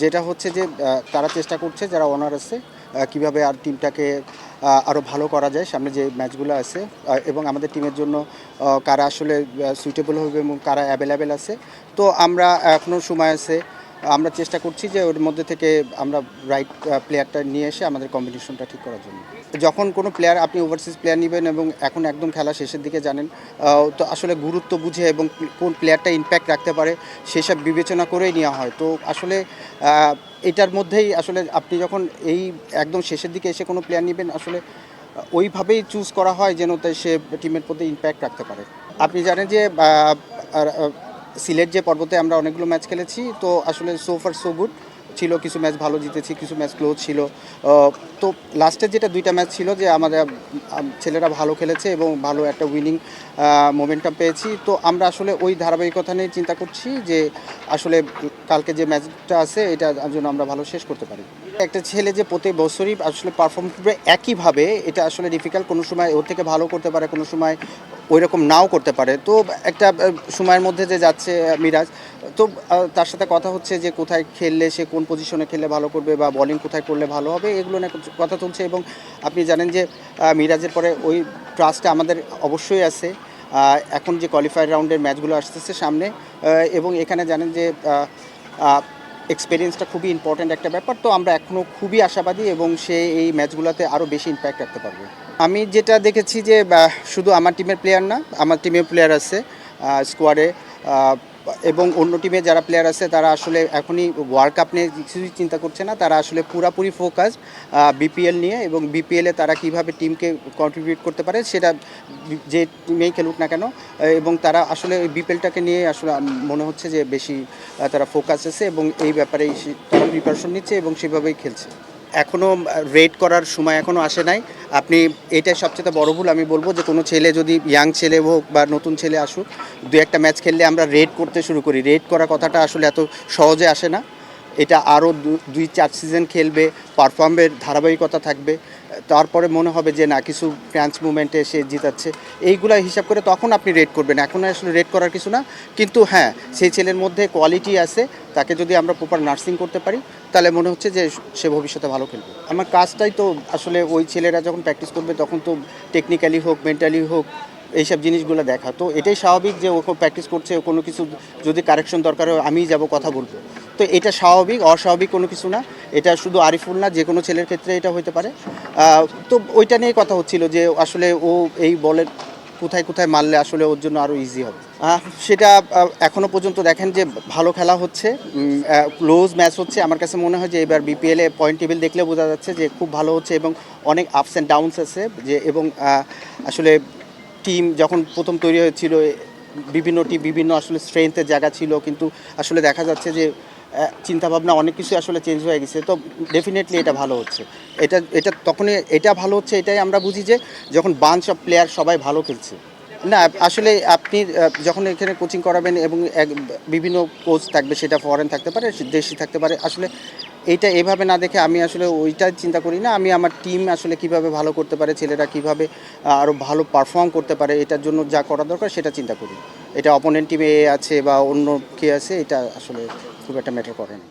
যেটা হচ্ছে যে তারা চেষ্টা করছে যারা ওনার আছে কীভাবে আর টিমটাকে আরও ভালো করা যায় সামনে যে ম্যাচগুলো আছে এবং আমাদের টিমের জন্য কারা আসলে সুইটেবল হবে এবং কারা অ্যাভেলেবেল আছে। তো আমরা এখনও সময় আছে, আমরা চেষ্টা করছি যে ওর মধ্যে থেকে আমরা রাইট প্লেয়ারটা নিয়ে এসে আমাদের কম্বিনেশনটা ঠিক করার জন্য। যখন কোনো প্লেয়ার আপনি ওভারসিজ প্লেয়ার নেবেন এবং এখন একদম খেলা শেষের দিকে জানেন, তো আসলে গুরুত্ব বুঝে এবং কোন প্লেয়ারটা ইম্প্যাক্ট রাখতে পারে সেসব বিবেচনা করেই নেওয়া হয়। তো আসলে এটার মধ্যেই আসলে আপনি যখন এই একদম শেষের দিকে এসে কোনো প্লেয়ার নেবেন আসলে ওইভাবেই চুজ করা হয় যেন সে টিমের প্রতি ইম্প্যাক্ট রাখতে পারে। আপনি জানেন যে সিলেট যে পর্বতে আমরা অনেকগুলো ম্যাচ খেলেছি, তো আসলে সো ফার সো গুড ছিল। কিছু ম্যাচ ভালো জিতেছি, কিছু ম্যাচ ক্লোজ ছিল। তো লাস্টের যেটা 2টা ম্যাচ ছিল যে আমাদের ছেলেরা ভালো খেলেছে এবং ভালো একটা উইনিং মোমেন্টাম পেয়েছি। তো আমরা আসলে ওই ধারাবাহিকতা নিয়ে চিন্তা করছি যে আসলে কালকে যে ম্যাচটা আছে এটার জন্য আমরা ভালো শেষ করতে পারি। একটা ছেলে যে প্রতি বছরই আসলে পারফর্ম করবে একইভাবে, এটা আসলে ডিফিকাল্ট। কোনো সময় ওর থেকে ভালো করতে পারে, কোনো সময় ওই রকম নাও করতে পারে। তো একটা সময়ের মধ্যে যে যাচ্ছে মিরাজ, তো তার সাথে কথা হচ্ছে যে কোথায় খেললে সে কোন পজিশনে খেললে ভালো করবে বা বলিং কোথায় করলে ভালো হবে, এগুলো নিয়ে কথা চলছে। এবং আপনি জানেন যে মিরাজের পরে ওই ট্রাস্টটা আমাদের অবশ্যই আছে। এখন যে কোয়ালিফায়ার রাউন্ডের ম্যাচগুলো আসতেছে সামনে, এবং এখানে জানেন যে এক্সপিরিয়েন্সটা খুবই ইম্পর্ট্যান্ট একটা ব্যাপার। তো আমরা এখনও খুবই আশাবাদী এবং সে এই ম্যাচগুলোতে আরও বেশি ইম্প্যাক্ট রাখতে পারবে। আমি যেটা দেখেছি যে শুধু আমার টিমের প্লেয়ার না, আমার টিমের প্লেয়ার আছে স্কোয়াডে, এবং অন্য টিমে যারা প্লেয়ার আছে তারা আসলে এখনই ওয়ার্ল্ড কাপ নিয়ে কিছুই চিন্তা করছে না। তারা আসলে পুরাপুরি ফোকাস বিপিএল নিয়ে, এবং বিপিএলে তারা কীভাবে টিমকে কন্ট্রিবিউট করতে পারে সেটা যে টিমেই খেলুক না কেন। এবং তারা আসলে ওই বিপিএলটাকে নিয়ে আসলে মনে হচ্ছে যে বেশি তারা ফোকাস আছে এবং এই ব্যাপারেই তারা প্রিপারেশন নিচ্ছে এবং সেভাবেই খেলছে। এখনও রেট করার সময় এখনও আসে নাই। আপনি এটাই সবচেয়ে বড় ভুল আমি বলবো যে কোনো ছেলে যদি ইয়াং ছেলে হোক বা নতুন ছেলে আসুক, 2-1টা ম্যাচ খেললে আমরা রেট করতে শুরু করি। রেট করা কথাটা আসলে এত সহজে আসে না। এটা আরও 2-4 সিজন খেলবে, পারফর্মের ধারাবাহিকতা থাকবে, তারপরে মনে হবে যে না কিছু ফ্যান্স মুভমেন্টে সে জিতাচ্ছে, এইগুলা হিসাব করে তখন আপনি রেট করবেন। এখন আসলে রেট করার কিছু না, কিন্তু হ্যাঁ সেই ছেলের মধ্যে কোয়ালিটি আছে, তাকে যদি আমরা প্রপার নার্সিং করতে পারি তাহলে মনে হচ্ছে যে সে ভবিষ্যতে ভালো খেলবে। আমার কাজটাই তো আসলে ওই ছেলেরা যখন প্র্যাকটিস করবে তখন তো টেকনিক্যালি হোক মেন্টালি হোক এইসব জিনিসগুলো দেখা। তো এটাই স্বাভাবিক যে ও প্র্যাকটিস করছে, কোনো কিছু যদি কারেকশন দরকার হয় আমিই যাব কথা বলবো। তো এটা স্বাভাবিক, অস্বাভাবিক কোনো কিছু না। এটা শুধু আরিফুল না, যে কোনো ছেলের ক্ষেত্রে এটা হতে পারে। তো ওইটা নিয়ে কথা হচ্ছিল যে আসলে ও এই বলের কোথায় কোথায় মারলে আসলে ওর জন্য আরও ইজি হবে। সেটা এখনও পর্যন্ত দেখেন যে ভালো খেলা হচ্ছে, ক্লোজ ম্যাচ হচ্ছে। আমার কাছে মনে হয় যে এবার বিপিএলে পয়েন্ট টেবিল দেখলে বোঝা যাচ্ছে যে খুব ভালো হচ্ছে এবং অনেক আপস অ্যান্ড ডাউনস আছে যে। এবং আসলে টিম যখন প্রথম তৈরি হয়েছিল বিভিন্ন টিম বিভিন্ন আসলে স্ট্রেংথের জায়গা ছিল, কিন্তু আসলে দেখা যাচ্ছে যে চিন্তাভাবনা অনেক কিছু আসলে চেঞ্জ হয়ে গেছে। তো ডেফিনেটলি এটা ভালো হচ্ছে। এটা এটা তখনই এটা ভালো হচ্ছে, এটাই আমরা বুঝি যে যখন বাঞ্চ অফ প্লেয়ার সবাই ভালো খেলছে। না আসলে আপনি যখন এখানে কোচিং করাবেন এবং বিভিন্ন কোচ থাকবে, সেটা ফরেন থাকতে পারে, দেশি থাকতে পারে। আসলে এইটা এভাবে না দেখে আমি আসলে ওইটাই চিন্তা করি না। আমি আমার টিম আসলে কিভাবে ভালো করতে পারে, ছেলেরা কিভাবে আরও ভালো পারফর্ম করতে পারে, এটার জন্য যা করা দরকার সেটা চিন্তা করি। এটা অপোনেন্ট টিমে আছে বা অন্য কে আছে, এটা আসলে খুব একটা ম্যাটার করে না।